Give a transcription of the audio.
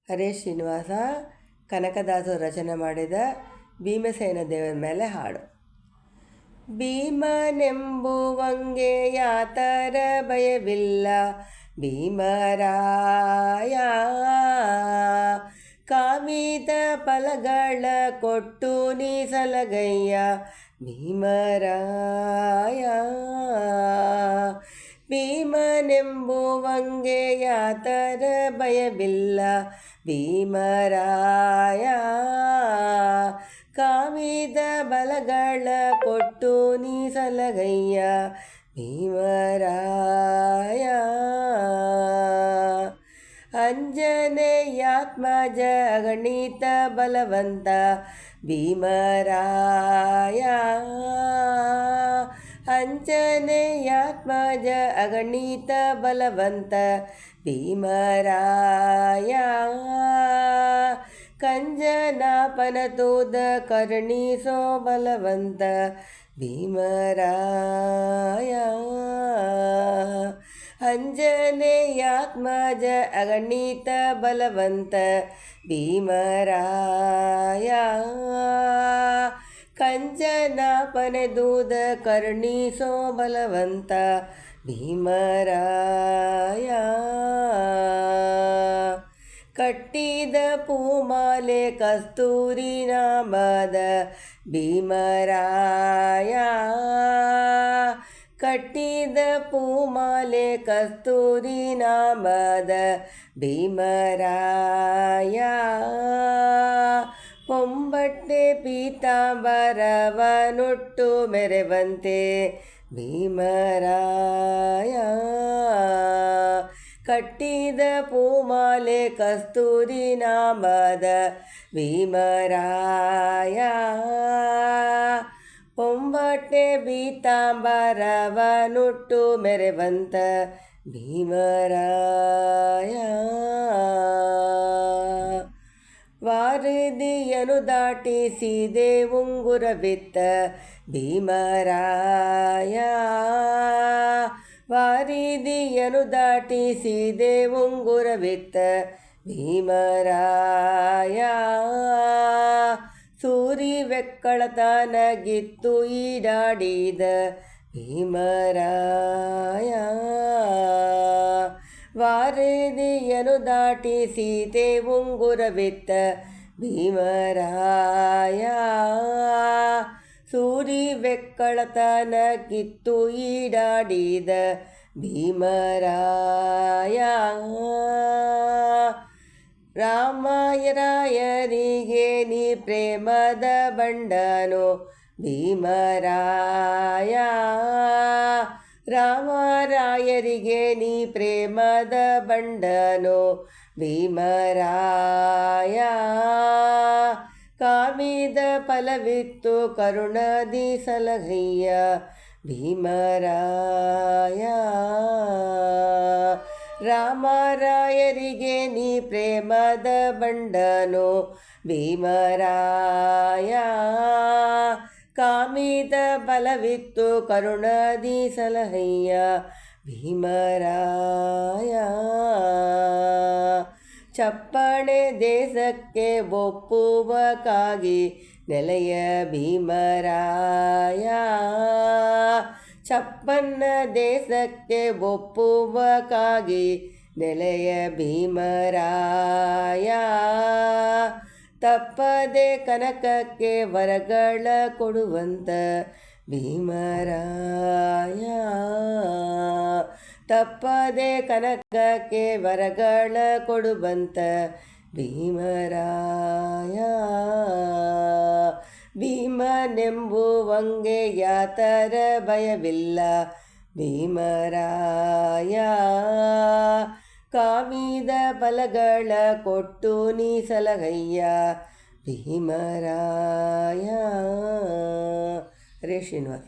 ಹರೇ ಶ್ರೀನಿವಾಸ ಕನಕದಾಸರು ರಚನೆ ಮಾಡಿದ ಭೀಮಸೇನ ದೇವರ ಮೇಲೆ ಹಾಡು. ಭೀಮನೆಂಬುವಂಗೆ ಯಾತರ ಭಯವಿಲ್ಲ ಭೀಮರಾಯ, ಕಾವಿದ ಫಲಗಳ ಕೊಟ್ಟು ನೀ ಸಲಗಯ್ಯ ಭೀಮರಾಯ. ಭೀಮನೆಂಬುವಂಗೆ ಯಾತರ ಭಯವಿಲ್ಲ ಭೀಮರಾಯ, ಕಾವಿದ ಬಲಗಳ ಕೊಟ್ಟು ನೀ ಸಲಗಯ್ಯ ಭೀಮರಾಯ. ಅಂಜನೇಯಾತ್ಮಜ ಅಗಣಿತ ಬಲವಂತ ಭೀಮರಾಯ, ಅಂಜನೇಯಾತ್ಮಜ ಅಗಣಿತ ಬಲವಂತ ಭೀಮರಾಯ. ಕಂಜನಾಪನ ತೋದ ಕರುಣಿಸೋ ಬಲವಂತ ಭೀಮರಾಯ. ಅಂಜನೇಯಾತ್ಮಜ ಅಗಣಿತ ಬಲವಂತ ಭೀಮರಾಯ, ಕಂಜನಾಪನ ದೂದ ಕರುಣಿಸೋ ಬಲವಂತ ಭೀಮರಾಯ. ಕಟ್ಟಿದ ಪೂಮಾಲೆ ಕಸ್ತೂರಿ ನಾಮದ ಭೀಮರಾಯ, ಕಟ್ಟಿದ ಪೂಮಾಲೆ ಕಸ್ತೂರಿ ನಾಮದ ಭೀಮರಾಯ. ಪೊಂಬಟ್ಟೆ ಪೀತಾಂಬರವನುಟ್ಟು ಮೆರೆವಂತೆ ಭೀಮರಾಯ, ಕಟ್ಟಿದ ಪೂಮಾಲೆ ಕಸ್ತೂರಿ ನಾಮದ ಭೀಮರಾಯ. ಪೊಂಬಟ್ಟೆ ಪೀತಾಂಬರವನುಟ್ಟು ಮೆರೆವಂತ ಭೀಮರಾಯ. ವಾರಿದಿಯನು ದಾಟಿಸಿದೆ ಉಂಗುರವಿತ್ತ ಭೀಮರಾಯ, ವಾರಿದಿಯನು ದಾಟಿಸಿದೆ ಉಂಗುರವಿತ್ತ ಭೀಮರಾಯ. ಸೂರಿ ವೆಕ್ಕಳತನಗಿತ್ತು ಈಡಾಡಿದ ಭೀಮರಾಯ, ವಾರಿದಿಯನು ದಾಟಿಸಿದೆ ಉಂಗುರವಿತ್ತ ಭೀಮರಾಯ. ಸೂರಿ ವೆಕ್ಕಳತನಗಿತ್ತು ಈಡಾಡಿದ ಭೀಮರಾಯ. ರಾಮರಾಯರಿಗೆ ನೀ ಪ್ರೇಮದ ಬಂಡನೋ ಭೀಮರಾಯ, ರಾಮರಾಯರಿಗೆ ನೀ ಪ್ರೇಮದ ಬಂಡನೋ ಭೀಮರಾಯ. ಕಾಮಿದ ಫಲವಿತ್ತು ಕರುಣದಿ ಸಲಹಯ್ಯ ಭೀಮರಾಯ. ರಾಮರಾಯರಿಗೆ ನೀ ಪ್ರೇಮದ ಬಂಡನೋ ಭೀಮರಾಯ, ಕಾಮಿದ ಬಲವಿತ್ತು ಕರುಣದಿ ಸಲಹಯ್ಯ ಭೀಮರಾಯ. ಚಪ್ಪಣೆ ದೇಶಕ್ಕೆ ಒಪ್ಪುವಕ್ಕಾಗಿ ನೆಲೆಯ ಭೀಮರಾಯ, ಚಪ್ಪನ್ನ ದೇಶಕ್ಕೆ ಒಪ್ಪುವಕ್ಕಾಗಿ ನೆಲೆಯ ಭೀಮರಾಯ. ತಪ್ಪದೆ ಕನಕಕ್ಕೆ ವರಗಳ ಕೊಡುವಂತ ಭೀಮರಾಯ, ತಪ್ಪದೆ ಕನಕಕ್ಕೆ ವರಗಳ ಕೊಡುವಂತ ಭೀಮರಾಯ. ಭೀಮನೆಂಬುವಂಗೆ ಯಾತರ ಭಯವಿಲ್ಲ ಭೀಮರಾಯ, ಕಾವಿದ ಫಲಗಳ ಕೊಟ್ಟು ನೀ ಸಲಗಯ್ಯ ಭೀಮರಾಯ. ಹರೇ ಶ್ರೀನಿವಾಸ.